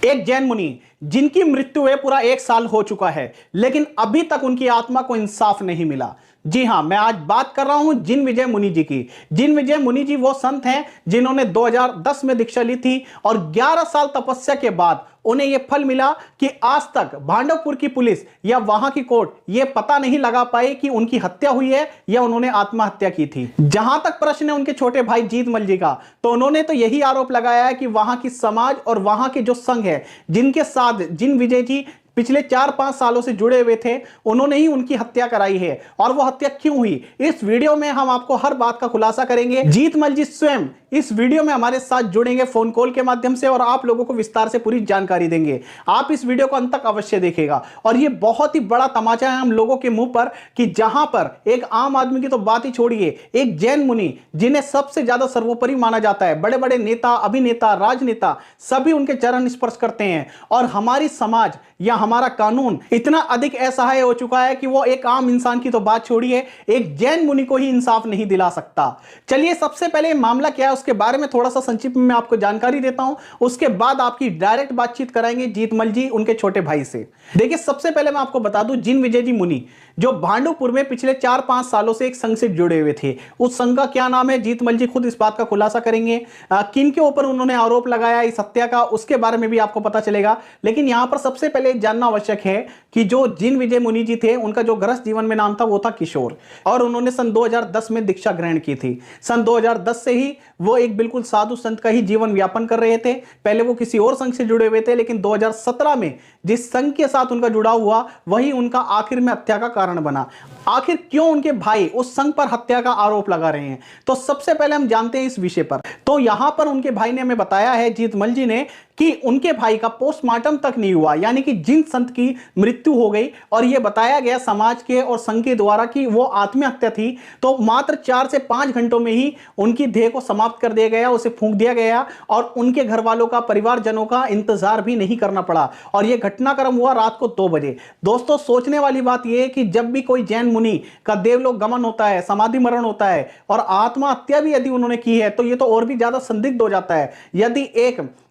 एक जैन मुनि जिनकी मृत्यु हुए पूरा 1 साल हो चुका है, लेकिन अभी तक उनकी आत्मा को इंसाफ नहीं मिला। जी हां, मैं आज बात कर रहा हूं जिन विजय मुनि जी की। जिन विजय मुनि जी वो संत हैं जिन्होंने 2010 में दीक्षा ली थी और 11 साल तपस्या के बाद उन्हें यह फल मिला कि आज तक भांडवपुर की पुलिस या वहां की कोर्ट यह पता नहीं लगा पाई कि उनकी हत्या हुई है या उन्होंने आत्महत्या की थी। जहां तक प्रश्न है उनके छोटे भाई जीतमल जी का, तो उन्होंने तो यही आरोप लगाया है कि वहां की समाज और वहां के जो संघ है जिनके साथ जिन विजय जी पिछले 4-5 सालों से जुड़े हुए थे, उन्होंने ही उनकी हत्या कराई है। और वो हत्या क्यों हुई, इस वीडियो में हम आपको हर बात का खुलासा करेंगे। जीतमल जी स्वयं इस वीडियो में हमारे साथ जुड़ेंगे फोन कॉल के माध्यम से और आप लोगों को विस्तार से पूरी जानकारी देंगे। आप इस वीडियो को अंत तक अवश्य देखिएगा। और ये बहुत ही बड़ा तमाचा है हम लोगों के मुंह पर कि जहां पर एक आम आदमी की तो बात ही छोड़िए, एक जैन मुनि जिन्हें सबसे ज्यादा सर्वोपरि माना जाता है, बड़े बड़े नेता, अभिनेता, राजनेता सभी उनके चरण स्पर्श करते हैं। और हमारी समाज या हमारा कानून इतना अधिक असहाय हो चुका है कि वो एक आम इंसान की तो बात छोड़िए, एक जैन मुनि को ही इंसाफ नहीं दिला सकता। चलिए सबसे पहले मामला क्या है उसके बारे में थोड़ा सा संक्षिप्त में आपको जानकारी देता हूं, उसके बाद आपकी डायरेक्ट बातचीत कराएंगे जीतमल जी उनके छोटे भाई से। देखिए सबसे पहले मैं आपको बता दूं, जिन विजय जी मुनि जो भांडुपुर में पिछले 4-5 सालों से एक संघ से जुड़े हुए थे, उस संघ का क्या नाम है जीतमल जी खुद इस बात का खुलासा करेंगे। किन के ऊपर उन्होंने आरोप लगाया इस हत्या का, उसके बारे में भी आपको पता चलेगा। लेकिन यहां पर सबसे पहले जानना आवश्यक है कि जो जिन विजय मुनि जी थे उनका जो गृहस्थ जीवन में नाम था वो था किशोर, और उन्होंने सन 2010 में दीक्षा ग्रहण की थी। सन 2010 से ही वो एक बिल्कुल साधु संत का ही जीवन व्यापन कर रहे थे। पहले वो किसी और संघ से जुड़े हुए थे, लेकिन 2017 में जिस संघ के साथ उनका जुड़ा हुआ वही उनका आखिर में हत्या का कारण बना। आखिर क्यों उनके भाई उस संघ पर हत्या का आरोप लगा रहे हैं, तो सबसे पहले हम जानते हैं इस विषय पर। तो यहां पर उनके भाई ने हमें बताया है, जीतमल जी ने, कि उनके भाई का पोस्टमार्टम तक नहीं हुआ, यानी कि जिन संत की मृत्यु हो गई और यह बताया गया समाज के और संघ के द्वारा कि वो आत्महत्या थी, तो मात्र 4 से 5 घंटों में ही उनकी देह को समाप्त कर दिया गया, उसे फूंक दिया गया और उनके घर वालों का, परिवारजनों का इंतजार भी नहीं करना पड़ा। और यह घटनाक्रम हुआ रात को 2 बजे। दोस्तों सोचने वाली बात यह है कि जब भी कोई जैन मुनि का देवलोक गमन होता है, समाधि मरण होता है और आत्महत्या भी यदि उन्होंने की है, तो यह तो और भी ज्यादा संदिग्ध हो जाता है। यदि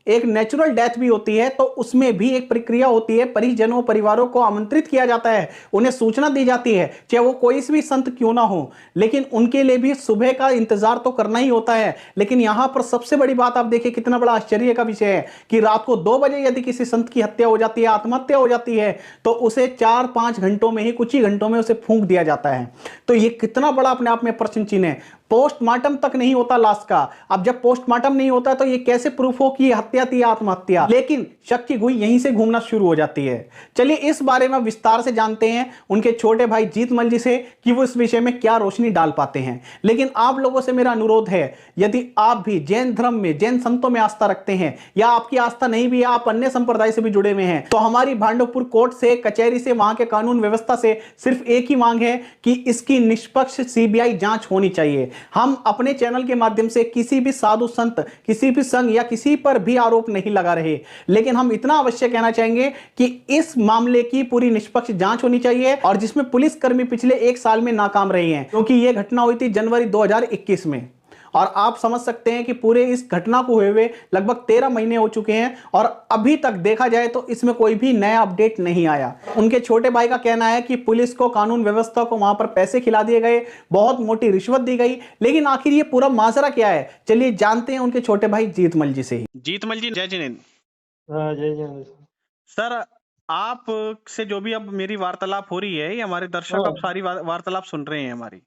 एक नेचुरल डेथ भी होती है तो उसमें भी एक प्रक्रिया होती है, परिजनों, परिवारों को आमंत्रित किया जाता है, उन्हें सूचना दी जाती है, चाहे वो कोई भी संत क्यों ना हो, लेकिन उनके लिए भी सुबह का इंतजार तो करना ही होता है। लेकिन यहां पर सबसे बड़ी बात आप देखिए, कितना बड़ा आश्चर्य का विषय है कि रात को 2 बजे यदि किसी संत की हत्या हो जाती है, आत्महत्या हो जाती है, तो उसे 4-5 घंटों में ही, कुछ ही घंटों में उसे फूंक दिया जाता है। तो यह कितना बड़ा अपने आप में प्रश्न चिन्ह है। पोस्टमार्टम तक नहीं होता लाश का। अब जब पोस्टमार्टम नहीं होता तो ये कैसे प्रूफ हो कि ये हत्या थी, आत्महत्या? लेकिन शक की गुई यहीं से घूमना शुरू हो जाती है। चलिए इस बारे में विस्तार से जानते हैं उनके छोटे भाई जीतमल जी से कि वो इस विषय में क्या रोशनी डाल पाते हैं। लेकिन आप लोगों से मेरा अनुरोध है, यदि आप भी जैन धर्म में, जैन संतों में आस्था रखते हैं या आपकी आस्था नहीं भी है, आप अन्य संप्रदाय से भी जुड़े हुए हैं, तो हमारी भांडवपुर कोर्ट से, कचहरी से, वहां के कानून व्यवस्था से सिर्फ एक ही मांग है कि इसकी निष्पक्ष सीबीआई जांच होनी चाहिए। हम अपने चैनल के माध्यम से किसी भी साधु संत, किसी भी संघ या किसी पर भी आरोप नहीं लगा रहे, लेकिन हम इतना अवश्य कहना चाहेंगे कि इस मामले की पूरी निष्पक्ष जांच होनी चाहिए, और जिसमें पुलिसकर्मी पिछले 1 साल में नाकाम रहे हैं, क्योंकि यह घटना हुई थी जनवरी 2021 में। और आप समझ सकते हैं कि पूरे इस घटना को हुए लगभग 13 महीने हो चुके हैं और अभी तक देखा जाए तो इसमें कोई भी नया अपडेट नहीं आया। उनके छोटे भाई का कहना है कि पुलिस को, कानून व्यवस्था को वहां पर पैसे खिला दिए गए, बहुत मोटी रिश्वत दी गई। लेकिन आखिर ये पूरा माजरा क्या है, चलिए जानते हैं उनके छोटे भाई जीतमल जी से ही। जीतमल जी, जय जिनेंद्र। हाँ, जय जय। सर, आप से जो भी अब मेरी वार्तालाप हो रही है, ये हमारे दर्शक अब हाँ, सारी वार्तालाप सुन रहे हैं हमारी।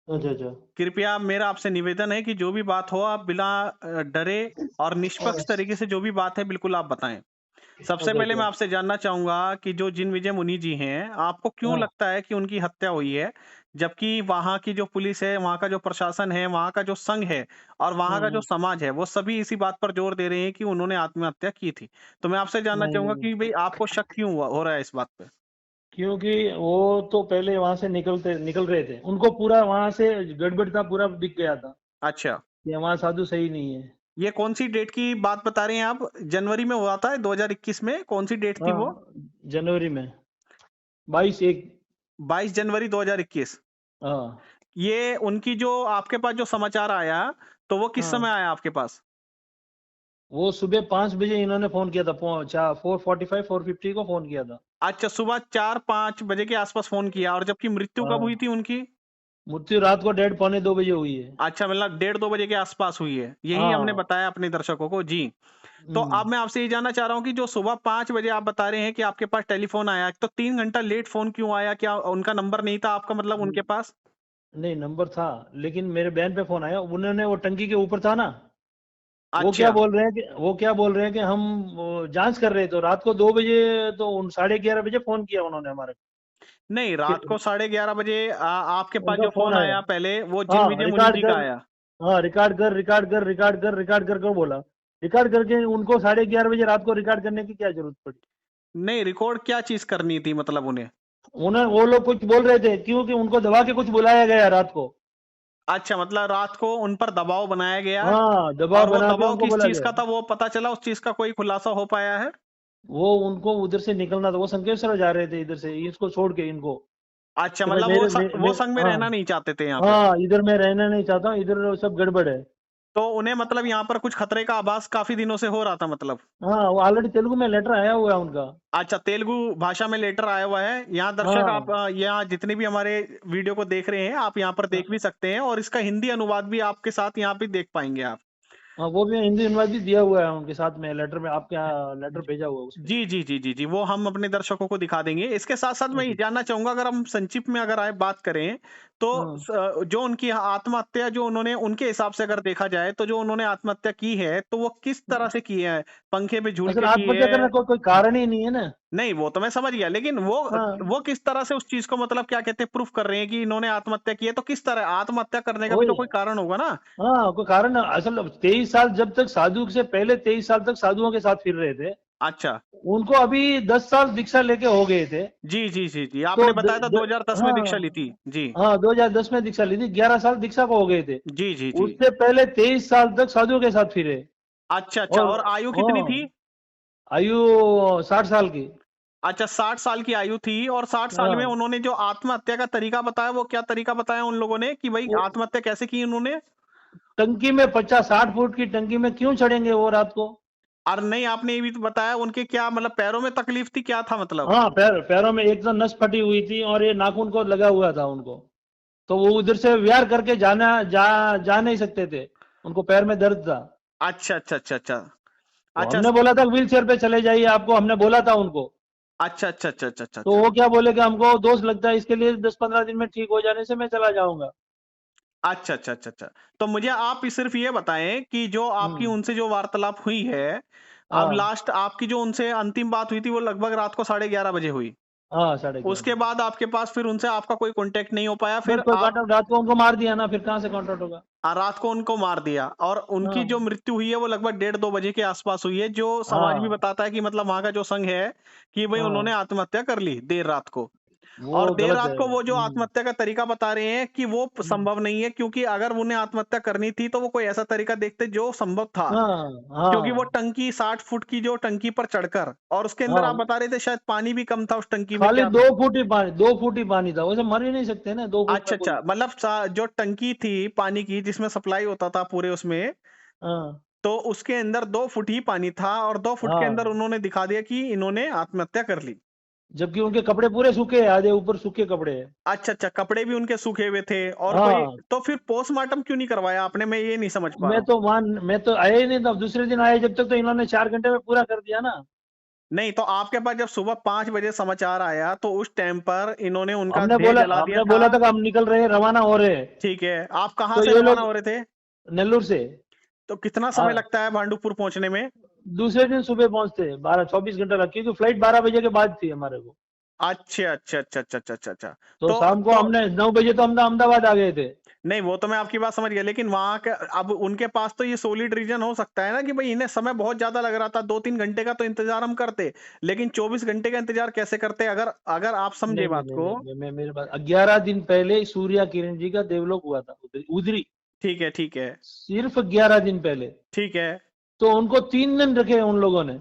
अच्छा अच्छा। कृपया मेरा आपसे निवेदन है कि जो भी बात हो आप बिना डरे और निष्पक्ष तरीके से जो भी बात है बिल्कुल आप बताएं। सबसे अच्छा पहले अच्छा। मैं आपसे जानना चाहूंगा कि जो जिन विजय मुनि जी हैं, आपको क्यों हाँ, लगता है कि उनकी हत्या हुई है, जबकि वहां की जो पुलिस है, वहां का जो प्रशासन है, वहां का जो संघ है और वहां का जो हाँ। समाज है, वो सभी इसी बात पर जोर दे रहे हैं कि उन्होंने आत्महत्या की थी। तो मैं आपसे जानना नहीं चाहूंगा नहीं, कि भाई आपको शक क्यों हो रहा है इस बात पे? क्योंकि वो तो पहले वहां से निकल रहे थे, उनको पूरा वहां से गड़बड़ था, पूरा दिख गया था अच्छा, कि वहाँ साधु सही नहीं है। ये कौन सी डेट की बात बता रहे हैं आप? जनवरी में हुआ था 2021 में, कौन सी डेट थी वो? हाँ, जनवरी में 22/1। 22 जनवरी 2021। हाँ ये उनकी जो आपके पास जो समाचार आया, तो वो किस समय हाँ, आया आपके पास? वो सुबह 5 बजे इन्होंने फोन किया था, 4:45 4:50 को फोन किया था। अच्छा, सुबह 4-5 बजे के आसपास फोन किया, और जबकि मृत्यु कब हुई हाँ, थी उनकी? मृत्यु रात को 1:30 पौने 2 बजे हुई है। अच्छा, मतलब 1:30-2 बजे के आसपास हुई है, यही हमने हाँ। बताया अपने दर्शकों को जी। तो अब हम्म। मैं आपसे ये जानना चाह रहा हूँ कि जो सुबह 5 बजे आप बता रहे हैं कि आपके पास टेलीफोन आया, तो 3 घंटा लेट फोन क्यों आया? क्या उनका नंबर नहीं था आपका, मतलब उनके पास? नहीं, नंबर था, लेकिन मेरे बहन पे फोन आया, उन्होंने, वो टंकी के ऊपर था ना, वो क्या अच्छा, बोल रहे हैं कि हम वो जांच कर रहे थे, तो रात को 2 बजे, तो 11:30 बजे फोन किया उन्होंने हमारे नहीं, कि रात को 11:30 बजे आपके पास उनका जो फोन फोन आया। आया पहले, वो जिन हाँ, विजय मुनि रिकॉर्ड जी का कर। आया। हाँ, रिकॉर्ड कर बोला। रिकॉर्ड करके उनको 11:30 बजे रात को रिकॉर्ड करने की क्या जरूरत पड़ी? नहीं, रिकॉर्ड क्या चीज करनी थी मतलब उन्हें? उन्हें, वो लोग कुछ बोल रहे थे, क्योंकि उनको दबा के कुछ बुलाया गया रात को। अच्छा, मतलब रात को उन पर दबाव बनाया गया, हाँ, दबाव और वो बना के दबाव उनको किस बोला चीज गया। का था वो पता चला? उस चीज का कोई खुलासा हो पाया है? वो उनको उधर से निकलना था, वो संकेश्वर जा रहे थे इधर से, इसको छोड़ के इनको, अच्छा, कि भाई मतलब वो संघ में हाँ, रहना नहीं चाहते थे यहाँ पे। हाँ, इधर मैं रहना नहीं चाहता हूँ, इधर सब गड़बड़ है। तो उन्हें मतलब यहाँ पर कुछ खतरे का आभास काफी दिनों से हो रहा था मतलब? हाँ, वो ऑलरेडी तेलुगु में लेटर आया हुआ है उनका। अच्छा, तेलुगु भाषा में लेटर आया हुआ है। यहाँ दर्शक, आप हाँ, यहाँ जितने भी हमारे वीडियो को देख रहे हैं, आप यहाँ पर देख भी सकते हैं, और इसका हिंदी अनुवाद भी आपके साथ यहाँ पे देख पाएंगे आप। हाँ, वो भी हिंदी अनुवाद भी दिया हुआ है उनके साथ में, लेटर में, आपके यहाँ लेटर भेजा हुआ है उसमें। जी, जी, जी, जी, जी, वो हम अपने दर्शकों को दिखा देंगे। इसके साथ-साथ मैं ये हम्म। जानना चाहूँगा, अगर हम संक्षिप्त में अगर आए बात करें, तो हाँ। जो उनकी आत्महत्या, जो उन्होंने, उनके हिसाब से अगर देखा जाए, तो जो उन्होंने आत्महत्या की है, तो वो किस तरह से की है? पंखे पे झूल असल के की आत्महत्या करने है? का कोई कारण ही नहीं है ना। नहीं, वो तो मैं समझ गया, लेकिन हाँ, वो किस तरह से उस चीज़ को, मतलब क्या कहते हैं, प्रूफ कर रहे हैं कि इन्होंने आत्महत्या की है? तो किस तरह आत्महत्या करने का भी तो वही। कोई कारण होगा ना? हाँ, कोई कारण, असल 23 साल, जब तक साधु से पहले 23 साल तक साधुओं के साथ फिर रहे थे, अच्छा। उनको अभी 10 साल दीक्षा लेके हो गए थे। जी, जी, जी, जी। तो आपने बताया था 2010 में दीक्षा ली हाँ, थी। जी। हाँ, 2010 में दीक्षा ली थी, 11 साल दीक्षा को हो गए थे। जी, जी, जी। उससे पहले 23 साल तक साधुओं के साथ फिरे। अच्छा, अच्छा, और और आयु कितनी थी? हाँ, आयु 60 साल की। अच्छा, 60 साल की आयु थी, और 60 साल में हाँ, उन्होंने जो आत्महत्या का तरीका बताया, वो क्या तरीका बताया उन लोगों ने कि भई वो आत्महत्या कैसे की उन्होंने? टंकी में 50-60 फुट की टंकी में क्यों चढ़ेंगे वो रात को? और नहीं, आपने ये भी तो बताया उनके क्या मतलब पैरों में तकलीफ थी, क्या था मतलब? हाँ, पैरों में एकदम नस फटी हुई थी, और ये नाखून को लगा हुआ था उनको। तो वो उधर से विहार करके जा नहीं सकते थे, उनको पैर में दर्द था। अच्छा, अच्छा, अच्छा, अच्छा। तो अच्छा, हमने बोला था व्हील चेयर पे चले जाइए, आपको हमने बोला था उनको। अच्छा, अच्छा, अच्छा, अच्छा, अच्छा, तो अच्छा। वो क्या बोले कि हमको दोष लगता है, इसके लिए 10-15 दिन में ठीक हो जाने से मैं चला जाऊंगा। अच्छा, अच्छा, अच्छा, अच्छा। तो मुझे आप सिर्फ़ ये बताएँ कि जो आपकी हम्म। उनसे जो वार्तालाप हुई है, अब हाँ, लास्ट आपकी जो उनसे अंतिम बात हुई थी, वो लगभग रात को 11:30 बजे हुई। हाँ, 11:30 उसके बजे। बाद आपके पास फिर उनसे आपका कोई कॉन्टैक्ट नहीं हो पाया, बस फिर कोई आप कांटेक्ट, रात को उनको मार दिया ना, फिर कहाँ से कांटेक्ट होगा? रात को उनको मार दिया, और उनकी जो हाँ, मृत्यु हुई है, वो लगभग 1:30-2 बजे के आस-पास हुई है, जो समाज भी हाँ, बताता है कि मतलब वहाँ का जो संघ है, कि भई उन्होंने हाँ, आत्महत्या कर ली देर रात को। वो और देर गलत है। रात को वो जो आत्महत्या का तरीका बता रहे हैं कि वो हम्म। संभव नहीं है, क्योंकि अगर उन्हें आत्महत्या करनी थी, तो वो कोई ऐसा तरीका देखते जो संभव था। हाँ, क्योंकि वो हाँ, टंकी 60 फुट की जो टंकी पर चढ़कर, और उसके अंदर आप हाँ, बता रहे थे शायद पानी भी कम था उस टंकी में, खाली क्या? 2 फुट ही पानी, 2 फुट ही पानी था, वैसे मर ही नहीं सकते ना 2 फुट में अच्छा, कोई। अच्छा, मतलब जो टंकी थी पानी की, जिसमें सप्लाई होता था पूरे उसमें, हाँ, तो उसके अंदर 2 फुट ही पानी था, और 2 फुट के अंदर हाँ, उन्होंने दिखा दिया कि इन्होंने आत्महत्या कर ली। जबकि उनके कपड़े पूरे सूखे हैं, आधे ऊपर सूखे कपड़े हैं। अच्छा, अच्छा, कपड़े भी उनके सूखे हुए थे, और कोई हाँ, तो फिर पोस्टमार्टम क्यों नहीं करवाया आपने? मैं ये नहीं समझ पा रहा हूँ। मैं तो आया ही नहीं था, दूसरे दिन आया जब तक, तो इन्होंने 4 घंटे में पूरा कर दिया ना। नहीं, तो आपके पास जब सुबह 5 बजे समाचार आया, तो उस टाइम पर इन्होंने उनका देह जला दिया हमने था। बोला था कि हम निकल रहे हैं, रवाना हो रहे हैं। ठीक है, आप कहाँ तो से ये रवाना लोग हो रहे थे? नेल्लूर से। तो कितना समय हाँ, लगता है भांडुपुर पहुँचने में? दूसरे दिन सुबह पहुंचते, 12-24 घंटा लग, क्योंकि फ्लाइट 12 बजे के बाद थी हमारे को। अच्छा, अच्छा, अच्छा, अच्छा, अच्छा, अच्छा, अच्छा। तो तो शाम को तो हमने 9 बजे तो हम अहमदाबाद आ गए थे। नहीं, वो तो मैं आपकी बात समझ गया, लेकिन वहाँ का अब उनके पास तो ये सॉलिड रीज़न हो सकता है ना कि भई इन्हें समय बहुत ज़्यादा लग रहा था, 2-3 घंटे का तो इंतज़ार हम करते, लेकिन 24 घंटे का इंतज़ार कैसे करते? अगर अगर आप समझे नहीं, नहीं, बात नहीं, को। नहीं, मेरे पास 11 दिन पहले सूर्या किरण जी का देवलोक हुआ था, उधरी, ठीक है, ठीक है, सिर्फ 11 दिन पहले। ठीक है। तो उनको 3 दिन रखे उन लोगों ने।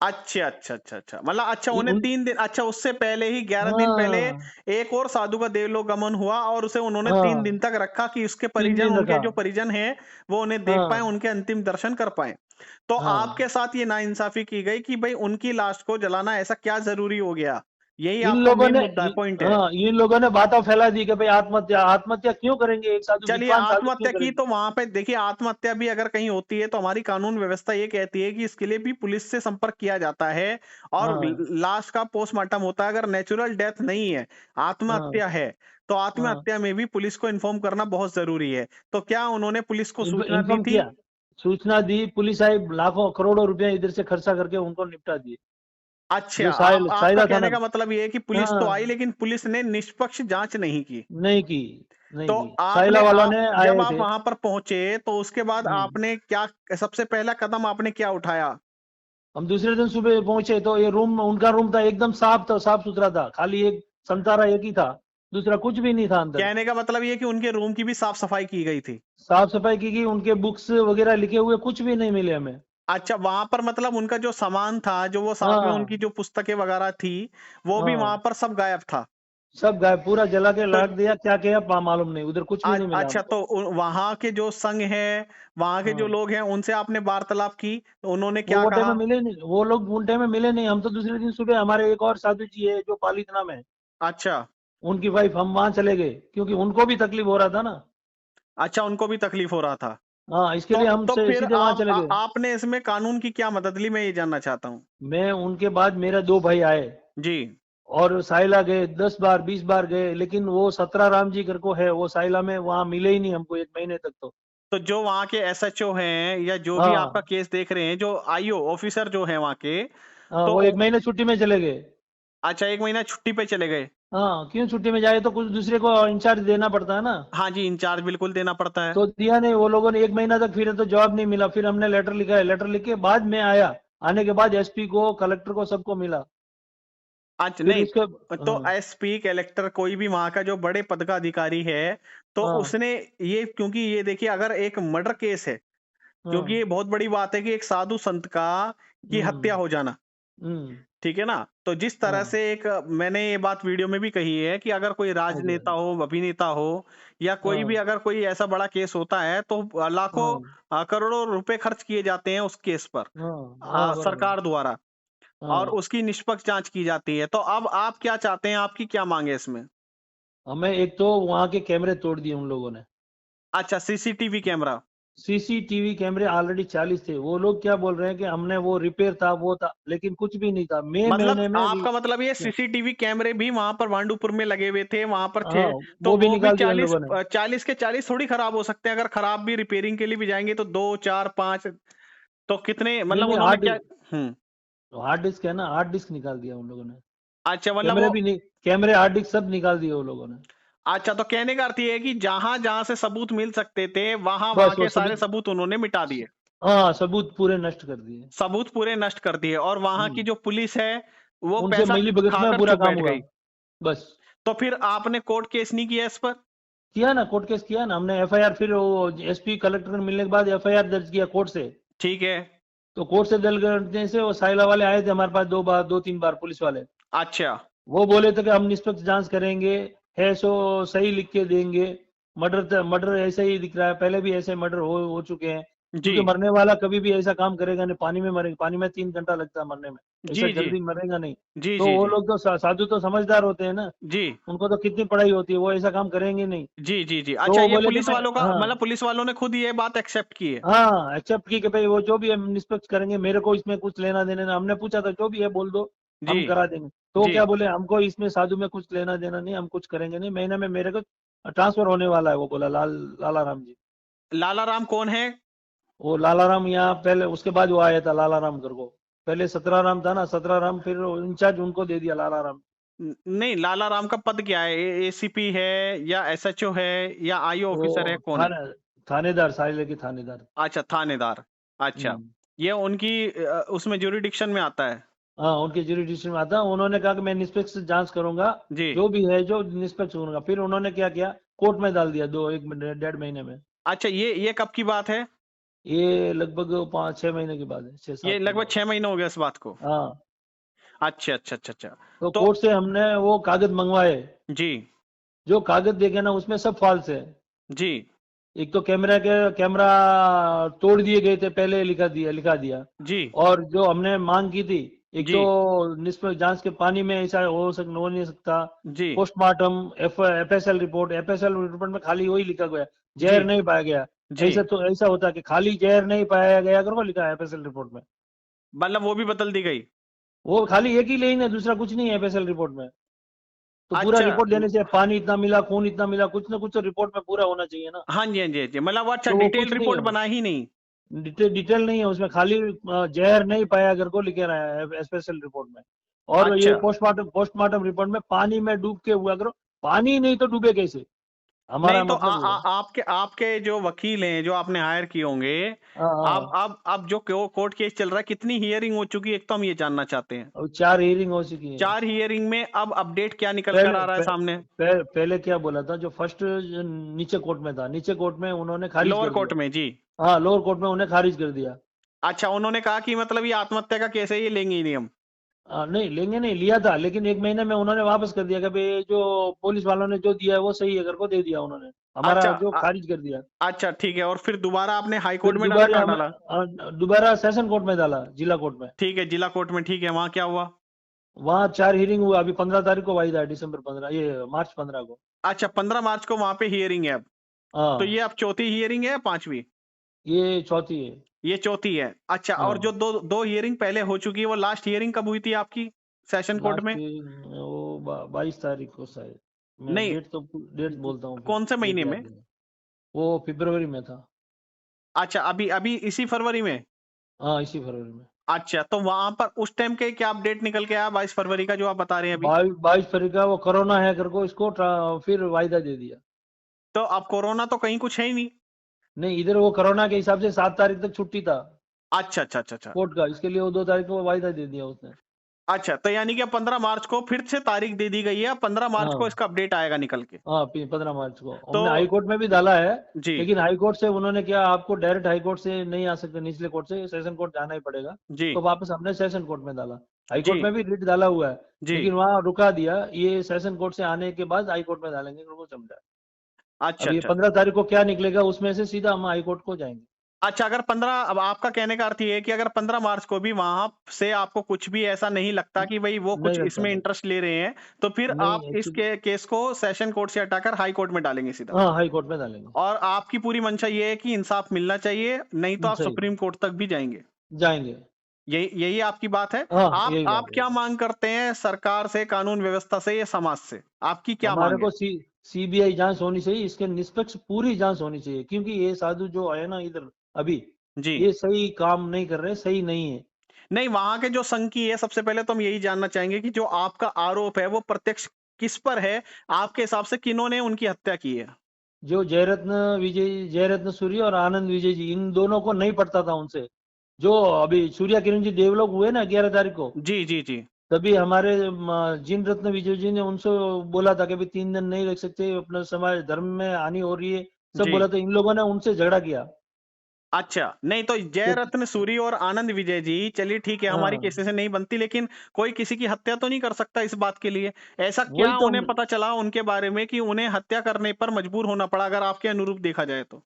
अच्छा, अच्छा, अच्छा, अच्छा। मतलब अच्छा, उन्हें उन 3 दिन, अच्छा, उससे पहले ही 11 दिन पहले हाँ, एक और साधु का देवलोक गमन हुआ, और उसे उन्होंने 3 हाँ, दिन तक रखा कि उसके 3 परिजन, दिन उनके रखा। जो परिजन हैं, वो उन्हें देख पाएँ, हाँ, उनके अंतिम दर्शन कर पाएँ। तो हाँ। आपके साथ ये नाइंसाफी की गई कि भाई उनकी लाश को जलाना ऐसा क्या जरूरी हो गया? यही इन आपका लोगों मेन ने मुद्दा है, पॉइंट है। हाँ, इन लोगों ने बातें फैला दी कि भाई आत्महत्या आत्महत्या क्यों करेंगे, एक साधु चलिए, विद्वान साधु क्यों आत्महत्या की करेंगे। तो वहां पे देखिए, आत्महत्या भी अगर कहीं होती है तो हमारी कानून व्यवस्था ये कहती है कि इसके लिए भी पुलिस से संपर्क किया जाता है और हाँ लाश का पोस्टमार्टम होता है। अगर नेचुरल डेथ नहीं है, हाँ आत्महत्या है, तो हाँ। आत्महत्या में भी पुलिस को इन्फॉर्म करना बहुत जरूरी है। तो क्या उन्होंने पुलिस को सूचना दी इन्फॉर्म थी? किया, सूचना दी, पुलिस आई, लाखों करोड़ों रुपया इधर से खर्चा करके उनको निपटा दिए। अच्छा, जो साहिल आपका साहिला कहने थाना। का मतलब ये है कि पुलिस तो आई हाँ, लेकिन पुलिस ने निष्पक्ष जांच नहीं की। नहीं की, नहीं तो की, आपने साहिला वालों आप ने जब आए आप थे। वहां पर पहुंचे तो उसके बाद हम्म। आपने क्या, सबसे पहला कदम आपने क्या उठाया? हम दूसरे दिन सुबह पहुंचे तो ये रूम, उनका रूम था एकदम साफ, था साफ सुथरा था, खाली एक संतारा एक ही था, दूसरा कुछ भी नहीं था अंदर। कहने का मतलब ये कि उनके रूम की भी साफ सफाई की गई थी। साफ सफाई की गई, उनके बुक्स वगैरह लिखे हुए कुछ भी नहीं मिले हमें। अच्छा, वहां पर मतलब उनका जो सामान था, जो वो साथ में उनकी हाँ जो पुस्तकें वगैरह थी, वो भी वहां हाँ, पर सब गायब था। सब गायब, पूरा जला के तो रख दिया, क्या किया मालूम नहीं, उधर कुछ भी नहीं मिला अच्छा, तो हमको। वहां के जो संघ है, वहां के जो हाँ, लोग हैं, उनसे आपने वार्तालाप की तो उन्होंने क्या वो टाइम में कहा? मिले नहीं, वो लोग उन टाइम में मिले नहीं। हम तो दूसरे दिन सुबह, हमारे एक और साधु जी है जो पालित नाम है, अच्छा। उनकी वाइफ, हम वहां चले गए क्योंकि उनको भी तकलीफ हो रहा था ना। अच्छा, उनको भी तकलीफ हो रहा था। हाँ, इसके तो लिए हम तो फिर सीधे वहां चले गए। आपने इसमें कानून की क्या मदद ली, मैं ये जानना चाहता हूँ। मैं, उनके बाद मेरे दो भाई आए जी। और साइला गए, 10 बार 20 बार गए, लेकिन वो 17 राम जी करको है, वो साइला में वहां मिले ही नहीं हमको 1 महीने तक तो। तो जो वहाँ के एसएचओ हैं या जो भी आपका हाँ केस देख रहे हैं, जो आईओ ऑफिसर जो है वहाँ के, हाँ, तो वो 1 महीने छुट्टी में चले गए। अच्छा, 1 महीना छुट्टी पे चले गए। हाँ, क्यों छुट्टी में जाए तो कुछ दूसरे को इंचार्ज देना पड़ता है ना। हाँ जी, इंचार्ज बिल्कुल देना पड़ता है। तो दिया नहीं वो लोगों ने, 1 महीना तक फिर तो जवाब नहीं मिला। फिर हमने लेटर लिखा है, लेटर लिख के बाद में आया, आने के बाद एसपी को, कलेक्टर को, सबको मिला। अच्छा, फिर नहीं, उसके तो हाँ एसपी, कलेक्टर, कोई भी वहाँ का जो बड़े पद का अधिकारी है, तो हाँ उसने ये, क्योंकि ये देखिए, अगर एक मर्डर केस है, क्योंकि हाँ। ये बहुत बड़ी बात है कि एक साधु संत का की हत्या हम्म हो जाना, हम्म। ठीक है ना? तो जिस तरह हाँ, से एक, मैंने ये बात वीडियो में भी कही है कि अगर कोई हाँ जी, हाँ राजनेता जी। हो, अभिनेता हो, या कोई भी हाँ अगर कोई ऐसा बड़ा केस होता है तो लाखों हाँ करोड़ों रुपए खर्च किए जाते हैं उस केस पर, हाँ हाँ, बराबर। सरकार द्वारा, और हाँ, उसकी निष्पक्ष जांच की जाती है। तो अब आप क्या चाहते हैं, आपकी क्या मांग है इसमें? हमें एक तो वहां के कैमरे तोड़ दिए उन लोगों ने। अच्छा, सीसीटीवी कैमरा। सीसीटीवी कैमरे ऑलरेडी 40 थे। वो लोग क्या बोल रहे हैं कि हमने वो रिपेयर था, वो था, लेकिन कुछ भी नहीं था। मई मतलब महीने में आपका मतलब ये सीसीटीवी कैमरे भी वहां पर भांडुपुर में लगे हुए थे, वहां पर हाँ, छह, तो वो भी वो भी निकाल दिया उन 40, लोगों ने। 40 के 40 थोड़ी खराब हो सकते हैं। अगर खराब भी रिपेयरिंग के लिए भी जाएंगे तो 2 4 5, तो कितने, नहीं मतलब नहीं, उन्होंने क्या? हम्म। हार्ड डिस्क है ना, हार्ड डिस्क निकाल दिया उन लोगों ने। अच्छा, मतलब कैमरे वो, भी नहीं, कैमरे हार्ड डिस्क सब निकाल दिए वो लोगों ने। अच्छा, तो कहने का अर्थ ये है कि जहां जहां से सबूत मिल सकते थे, वहां वहां बस वो के सभी, सारे सबूत उन्होंने मिटा दिए। हाँ, सबूत पूरे नष्ट कर दिए। सबूत पूरे नष्ट कर दिए, और वहां की हम्म। जो पुलिस है, वो उनसे पैसा मिली भगत में खाकर पूरा चुप काम बैठ हुआ। गई। बस। तो फिर आपने कोर्ट केस नहीं किया इस पर? किया ना, कोर्ट केस किया ना हमने, एफआईआर, फिर वो एसपी कलेक्टर मिलने के बाद एफआईआर दर्ज किया कोर्ट से। ठीक है। तो कोर्ट से दर्ज करने से वो साइला वाले आए थे हमारे पास 2 बार, 2-3 बार पुलिस वाले। अच्छा। वो बोले थे कि हम निष्पक्ष जांच करेंगे, है सो सही लिख के देंगे। मर्डर मर्डर ऐसा ही दिख रहा है, पहले भी ऐसे मर्डर हो चुके हैं। जी क्योंकि मरने वाला कभी भी ऐसा काम करेगा नहीं, पानी में मरेगा, पानी में 3 घंटा लगता है मरने में, ऐसा जी जी जल्दी मरेगा नहीं। जी तो जी वो जी लोग तो साधु तो समझदार होते हैं ना, जी उनको तो कितनी पढ़ाई होती है, वो ऐसा काम करेंगे नहीं। जी जी जी। तो अच्छा, वो ये बोले कि पुलिस मैं, वालों का, हाँ मतलब पुलिस वालों ने खुद ये बात एक्सेप्ट की है? हाँ, एक्सेप्ट की कि भाई वो जो भी हम निष्पक्ष करेंगे, मेरे को इसमें कुछ लेना देना नहीं। हमने पूछा था जो भी है बोल दो, जी हम करा देंगे। तो वो जी। क्या बोले, हमको इसमें साधु में कुछ लेना देना नहीं, हम कुछ करेंगे नहीं, महीने में मेरे को ट्रांसफर होने वाला है, वो बोला लाला राम जी। लाला राम कौन है? वो लाला राम यहाँ पहले, उसके बाद वो आया था लाला राम कर को। पहले 17 राम था ना, 17 राम, फिर इंचार्ज उनको दे दिया लाला राम। नहीं, लाला राम का पद क्या है? एसीपी है, या एसएचओ है, या आईओ वो ऑफिसर है, कौन है? थानेदार, साइले के थानेदार। अच्छा, थानेदार। अच्छा, हम्म। ये उनकी उसमें ज्यूरिडिक्शन में आता है। हाँ, उनके जुरिडिक्शन में आता। उन्होंने कहा कि मैं निष्पक्ष जांच करूंगा, जी। जो भी है जो निष्पक्ष होगा। फिर उन्होंने क्या किया, कोर्ट में डाल दिया 1-1.5 महीने में। अच्छा, ये कब की बात है? ये लगभग 5-6 महीने की बात है, 6-7 ये महीने लगभग की। 6 महीने हो गए इस बात को। हाँ। अच्छा अच्छा अच्छा अच्छा। तो तो कोर्ट से हमने वो कागज मंगवाए, जी जो कागज देखे ना उसमें सब फॉल्स है। जी एक तो कैमरा तोड़ दिए गए थे, पहले लिखा दिया। जी और जो हमने मांग की थी, एक जी तो निष्पक्ष जांच के पानी में ऐसा हो नहीं सकता। जी पोस्टमार्टम, एफएसएल रिपोर्ट में खाली वही लिखा गया, जी जहर नहीं पाया गया। जी ऐसा होता है कि खाली जहर नहीं पाया गया करो लिखा है एफएसएल रिपोर्ट में। मतलब वो भी बदल दी गई। वो खाली एक ही लाइन है, दूसरा कुछ नहीं है एफएसएल रिपोर्ट में। तो पूरा अच्छा रिपोर्ट देने से पानी इतना मिला, खून इतना मिला, कुछ ना कुछ तो रिपोर्ट में पूरा होना चाहिए ना। हाँ जी हाँ जी हाँ जी, मतलब वो अच्छा तो वो डिटेल कुछ नहीं रिपोर्ट है, बना ही नहीं। डिटेल नहीं है उसमें, खाली जहर नहीं पाया अगर को लिखे रहा है स्पेशल रिपोर्ट में। और ये अच्छा पोस्टमार्टम रिपोर्ट में पानी में डूब के हुआ करो, पानी नहीं तो डूबे कैसे? नहीं हमारा तो मतलब वो है। आपके आपके जो वकील हैं जो आपने हायर किए होंगे, हाँ हाँ। अब जो कोर्ट केस चल रहा है कितनी हियरिंग हो चुकी है, एक तो हम ये जानना चाहते हैं। अब 4 हियरिंग हो चुकी है। 4 हियरिंग में अब अपडेट क्या निकल कर पहले आ रहा है सामने? पहले क्या बोला था, जो फर्स्ट नीचे कोर्ट में था, नीचे कोर्ट में उन्होंने खारिज लोअर कर कोर्ट दिया। में जी। हाँ, लोअर कोर्ट में उन्हें खारिज कर दिया। अच्छा, उन्होंने कहा कि मतलब ये आत्महत्या का केस है, ये लेंगे ही नहीं हम। नहीं लेंगे, नहीं लिया था, लेकिन 1 महीने में उन्होंने वापस कर दिया कि भाई जो पुलिस वालों ने जो दिया है वो सही है करके दे दिया उन्होंने, अच्छा हमारा जो खारिज कर दिया। अच्छा ठीक है, और फिर दोबारा आपने हाई फिर कोर्ट में डाला, कहाँ दोबारा डाला? दोबारा सेशन कोर्ट में डाला, जिला कोर्ट में। ठीक है, जिला कोर्ट में, ठीक है, वहां क्या हुआ? वहाँ 4 हियरिंग हुआ, अभी 15 तारीख को वायदा है, दिसंबर 15, ये मार्च 15 को। अच्छा, 15 मार्च को वहां पे हियरिंग है अब। तो ये हाँ, अब चौथी हियरिंग है या पांचवी? ये चौथी है। ये चौथी है। अच्छा, और जो हाँ, दो दो हियरिंग पहले हो चुकी है, वो लास्ट हियरिंग कब हुई थी आपकी सेशन कोर्ट लास्ट में? वो 22 तारीख को शायद। मैं नहीं, डेट बोलता हूँ, फिर कौन से डेट महीने याद में? नहीं। वो फरवरी में था। अच्छा, अभी अभी इसी फरवरी में? हाँ, इसी फरवरी में। अच्छा, तो वहां पर उस टाइम के क्या अपडेट निकल के आया 22 फरवरी का जो आप बता रहे हैं अभी? 22 फरवरी का वो कोरोना है करके इसको फिर वायदा दे दिया। तो अब कोरोना तो कहीं कुछ है ही नहीं। नहीं, इधर वो कोरोना के हिसाब से 7 तारीख तक छुट्टी था अच्छा अच्छा अच्छा अच्छा। कोर्ट का, इसके लिए वो 2 तारीख को वायदा दे दिया उसने। अच्छा, तो यानी कि 15 मार्च को फिर से तारीख दे दी गई है, 15 मार्च को हाँ इसका अपडेट आएगा निकल के। हाँ, 15 मार्च को तो हमने हाई कोर्ट में भी डाला है। जी लेकिन हाई कोर्ट से उन्होंने क्या, आपको डायरेक्ट हाई कोर्ट से नहीं आ सकते, निचले कोर्ट से सेशन कोर्ट जाना ही पड़ेगा। जी तो वापस हमने सेशन कोर्ट में डाला। हाई जी कोर्ट में भी रिट डाला हुआ है, जी। लेकिन वहां रुका दिया, ये सेशन कोर्ट से आने के बाद हाई कोर्ट में डालेंगे, उनको समझा। अच्छा अब ये अच्छा 15 तारीख को क्या निकलेगा उसमें से सीधा हम हाई कोर्ट को जाएंगे। अच्छा। अगर 15, अब आपका कहने का अर्थ ये है कि अगर 15 मार्च को भी वहां से आपको कुछ भी ऐसा नहीं लगता कि भाई वो नहीं कुछ लगता, इसमें नहीं इंटरेस्ट ले रहे हैं, तो फिर आप नहीं एक्चुअली। इसके केस को सेशन कोर्ट से हटाकर हाई कोर्ट में डालेंगे सीधा। हाँ, हाई कोर्ट में डालेंगे। और आपकी पूरी मंशा ये है कि इंसाफ मिलना चाहिए, नहीं तो आप सही, सुप्रीम कोर्ट तक भी जाएंगे। जाएंगे। यही यही आपकी बात है। हाँ, आप यही आप बात है। क्या मांग करते हैं सरकार से, कानून व्यवस्था से या समाज से? आपकी क्या हमारे मांग है? को सीबीआई जांच होनी चाहिए, इसके निष्पक्ष पूरी जांच होनी चाहिए, क्योंकि ये साधु जो है ना इधर अभी, जी। ये सही काम नहीं कर रहे, सही नहीं है। नहीं, वहां के जो संघ की है, सबसे पहले तो हम यही जानना चाहेंगे कि जो आपका आरोप है वो प्रत्यक्ष किस पर है? आपके हिसाब से किन्होंने उनकी हत्या की है? जो जयरत्न सूर्य और आनंद विजय जी, इन दोनों को नहीं पड़ता था उनसे। जो अभी सूर्या किरण जी डेवलप हुए ना 11 तारीख को, जी जी जी तभी हमारे जिन रत्न विजय जी ने उनसे बोला था कि भाई 3 दिन नहीं रख सकते, अपना समाज धर्म में हानि हो रही है, सब जी। बोला था। इन लोगों ने उनसे झगड़ा किया। अच्छा, नहीं तो जय तो रत्न सूरी और आनंद विजय जी, चलिए ठीक है, हमारी हाँ, किसी से नहीं बनती, लेकिन कोई किसी की हत्या तो नहीं कर सकता इस बात के लिए। ऐसा वही क्या तो। उन्हें पता चला उनके बारे में कि उन्हें हत्या करने पर मजबूर होना पड़ा, अगर आपके अनुरूप देखा जाए तो?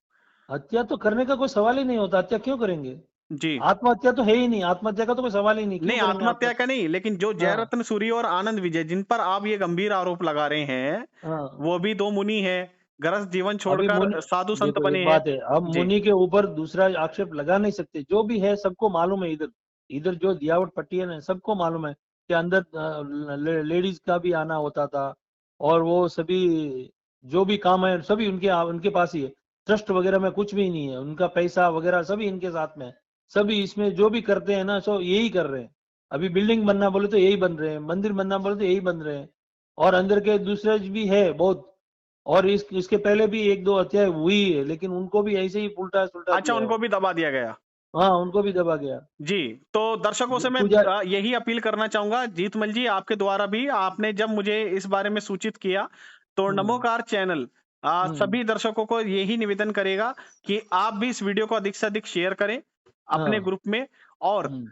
हत्या तो करने का कोई सवाल ही नहीं होता, हत्या क्यों करेंगे? जी। आत्महत्या तो है ही नहीं, आत्महत्या का तो कोई सवाल ही नहीं, क्यों नहीं, करेंगे आत्महत्या का आत्महत्या? नहीं, लेकिन जो हाँ जयरत्न सूरी और आनंद विजय जिन पर आप ये गंभीर आरोप लगा रहे हैं, हाँ। वो भी 2 मुनि हैं, गृहस्थ जीवन अभी छोड़कर मुनि, साधु संत देखो एक बने हैं। बात है, हम जी मुनि के ऊपर दूसरा आक्षेप लगा नहीं सकते, जो भी है सबको मालूम है। इधर इधर जो दियावट पट्टी है ना, सबको मालूम है कि अंदर लेडीज का भी आना होता था। और वो सभी जो भी काम है सभी उनके उनके पास ही है। ट्रस्ट वगैरह में कुछ भी नहीं है, उनका पैसा वगैरह सभी इनके साथ में है। सभी इसमें जो भी करते हैं ना, सो यही कर रहे हैं। अभी बिल्डिंग बनना बोले तो यही बन रहे हैं, मंदिर बनना बोले तो यही बन रहे हैं। और अंदर के दूसरे भी है बहुत। और इसके पहले भी 1-2 हत्याएं हुई है, लेकिन उनको भी ऐसे ही उल्टा सुलटा अच्छा, दिया है। उनको भी दबा दिया गया। हाँ, उनको भी दबा गया। जी, तो दर्शकों से मैं पूजा। यही अपील करना चाहूंगा, जीतमल जी, आपके द्वारा भी, आपने जब मुझे इस बारे में सूचित किया, तो हम्म नमोकार चैनल हम्म। सभी दर्शकों को यही निवेदन करेगा कि आप भी इस वीडियो को अधिक से अधिक शेयर करें अपने हाँ। ग्रुप में। और हम्म।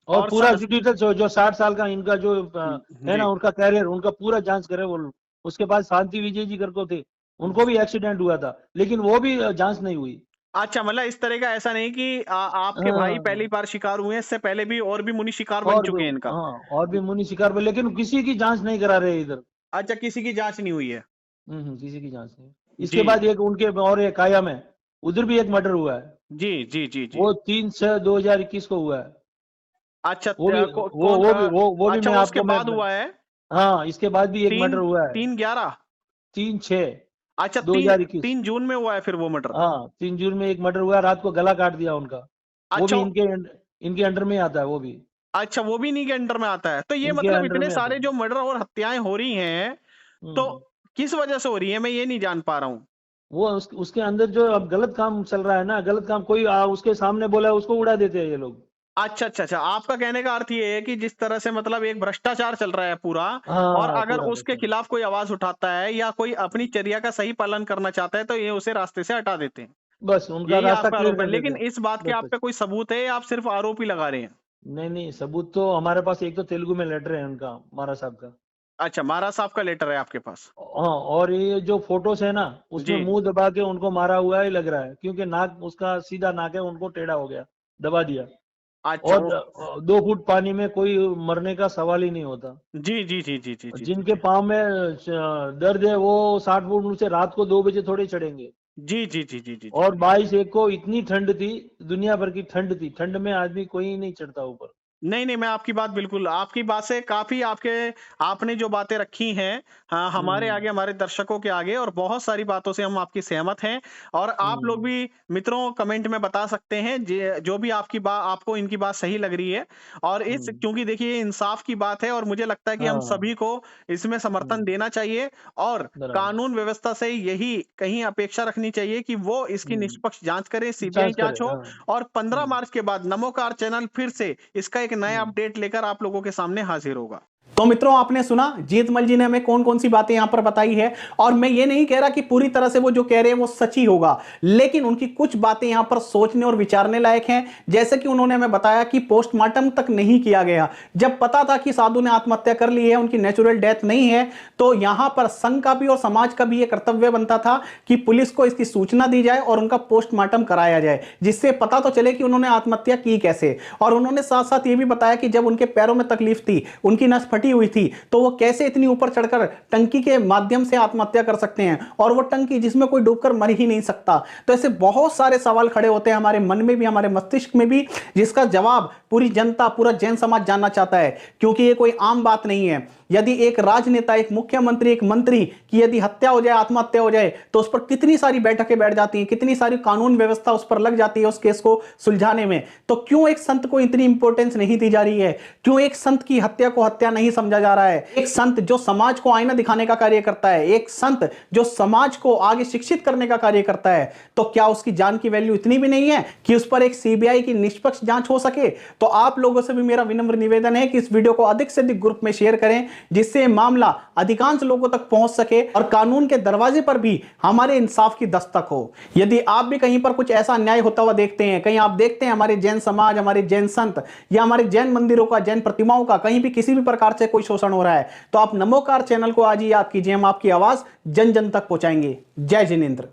और और पूरा डिटेल्स जो 60 साल का इनका जो है जी ना, उनका कैरियर, उनका पूरा जांच करे वो लोग। उसके बाद शांति विजय जी करको थे, उनको भी एक्सीडेंट हुआ था, लेकिन वो भी जांच नहीं हुई। अच्छा, मतलब इस तरह का ऐसा नहीं कि आपके भाई हाँ, पहली बार शिकार हुए हैं, इससे पहले भी और भी मुनि शिकार बन और भी, चुके हैं इनका। हाँ, और भी मुनि शिकार पे, लेकिन किसी की जांच नहीं करा रहे इधर। अच्छा, किसी की जांच नहीं हुई है। किसी की जांच नहीं। इसके जी बाद एक उनके और एक कायम है, उधर भी एक मर्डर हुआ है। जी जी जी जी। वो 3/6/2021 को हुआ है। अच्छा, वो भी कौन वो भी अच्छा, मैं वो उसके आपको बाद हुआ है। हाँ, इसके बाद भी एक तीन मर्डर हुआ है। 3/11। 3/6 अच्छा, दो तीन हजार इक्कीस 3 जून में हुआ है फिर वो मर्डर। हाँ, 3 जून में एक मर्डर हुआ है, रात को गला काट दिया उनका। वो अच्छा भी इनके अंडर में आता है, वो भी अच्छा, वो भी इन्हीं के अंडर में आता है। तो ये इनके मतलब अंडर इतने में आता सारे है। जो मर्डर और हत्याएं हो रही हैं, तो हम्म किस वजह से हो रही है, मैं ये नहीं जान पा रहा हूँ। वो उसके अंदर जो अब गलत काम चल रहा है ना, गलत काम कोई उसके सामने बोला है, उसको उड़ा देते हैं ये लोग। अच्छा अच्छा अच्छा, आपका कहने का अर्थ ये है कि जिस तरह से मतलब एक भ्रष्टाचार चल रहा है पूरा, और हाँ, अगर पूरा उसके भ्रष्टाचार। खिलाफ कोई आवाज उठाता है या कोई अपनी चर्या का सही पालन करना चाहता है, तो ये उसे रास्ते से हटा देते हैं। बस उनका यही रास्ता आपका क्लियर आरोप है, कर देते लेकिन हैं। इस बात के बस आप पे बस कोई सबूत है या आप सिर्फ आरोप ही लगा रहे हैं? नहीं नहीं, सबूत तो हमारे पास एक तो तेलुगु में लेटर है उनका, महाराज साहब का। अच्छा, महाराज साहब का लेटर है आपके पास। हाँ, और ये जो फोटोस है ना, उसमें जी। मुंह दबा के उनको मारा हुआ ही लग रहा है, क्योंकि नाक उसका सीधा नाक है, उनको टेढ़ा हो गया, दबा दिया। अच्छा और 2 फुट पानी में कोई मरने का सवाल ही नहीं होता। जी जी जी जी जी जी जी जिनके पाँव में दर्द है, वो 60 फुट से रात को 2 बजे थोड़े चढ़ेंगे। जी जी जी जी जी जी। और 22 1 को इतनी ठंड थी, दुनिया भर की ठंड थी, ठंड में आदमी कोई नहीं चढ़ता ऊपर। नहीं, नहीं, मैं आपकी बात बिल्कुल, आपकी बात से काफ़ी आपने जो बातें रखी हैं, हाँ, हमारे हम्म आगे, हमारे दर्शकों के आगे, और बहुत सारी बातों से हम आपकी सहमत हैं। और आप लोग हम्म भी मित्रों कमेंट में बता सकते हैं जो भी आपको इनकी बात सही लग रही है। और हम्म क्योंकि देखिए ये इंसाफ की बात है, और मुझे लगता है कि हम हाँ। सभी को इसमें समर्थन हम्म देना चाहिए। और बराबर। कानून व्यवस्था से यही कहीं अपेक्षा रखनी चाहिए कि वो इसकी निष्पक्ष जाँच करे, सीबीआई जांच करे, जाँच हो। हाँ। और 15 हम्म मार्च के बाद नमोकार चैनल फिर से इसका एक नया हम्म अपडेट लेकर आप लोगों के सामने हाजिर होगा। तो मित्रों, आपने सुना जीतमल जी ने हमें कौन कौन सी बातें यहां पर बताई है। और मैं ये नहीं कह रहा कि पूरी तरह से वो जो कह रहे हैं वो सच ही होगा, लेकिन उनकी कुछ बातें यहां पर सोचने और विचारने लायक हैं। जैसे कि उन्होंने हमें बताया कि पोस्टमार्टम तक नहीं किया गया, जब पता था कि साधु ने आत्महत्या कर ली है, उनकी नेचुरल डेथ नहीं है। तो यहां पर संघ का भी और समाज का भी यह कर्तव्य बनता था कि पुलिस को इसकी सूचना दी जाए और उनका पोस्टमार्टम कराया जाए, जिससे पता तो चले कि उन्होंने आत्महत्या की कैसे। और उन्होंने साथ साथ यह भी बताया कि जब उनके पैरों में तकलीफ थी, उनकी नस फटी हुई थी, तो वो कैसे इतनी ऊपर चढ़कर टंकी के माध्यम से आत्महत्या कर सकते हैं, और वो टंकी जिसमें कोई डूबकर मर ही नहीं सकता। तो ऐसे बहुत सारे सवाल खड़े होते हैं हमारे मन में भी, हमारे मस्तिष्क में भी, जिसका जवाब पूरी जनता, पूरा जैन समाज जानना चाहता है। क्योंकि ये कोई आम बात नहीं है। यदि एक राजनेता, एक मुख्यमंत्री, एक मंत्री की यदि हत्या हो जाए, आत्महत्या हो जाए, तो उस पर कितनी सारी बैठकें बैठ जाती हैं, कितनी सारी कानून व्यवस्था उस पर लग जाती है उस केस को सुलझाने में। तो क्यों एक संत को इतनी इंपॉर्टेंस नहीं दी जा रही है? क्यों एक संत की हत्या को हत्या नहीं समझा जा रहा है? एक संत जो समाज को आईना दिखाने का कार्य करता है, एक संत जो समाज को आगे शिक्षित करने का कार्य करता है, तो क्या उसकी जान की वैल्यू इतनी भी नहीं है कि उस पर एक सीबीआई की निष्पक्ष जांच हो सके? तो आप लोगों से भी मेरा विनम्र निवेदन है कि इस वीडियो को अधिक से अधिक ग्रुप में शेयर करें, जिससे मामला अधिकांश लोगों तक पहुंच सके और कानून के दरवाजे पर भी हमारे इंसाफ की दस्तक हो। यदि आप भी कहीं पर कुछ ऐसा अन्याय होता हुआ देखते हैं, कहीं आप देखते हैं हमारे जैन समाज, हमारे जैन संत या हमारे जैन मंदिरों का, जैन प्रतिमाओं का कहीं भी किसी भी प्रकार से कोई शोषण हो रहा है, तो आप नमोकार चैनल को आज ही याद कीजिए। हम आपकी आवाज जन जन तक पहुंचाएंगे। जय जिनेंद्र।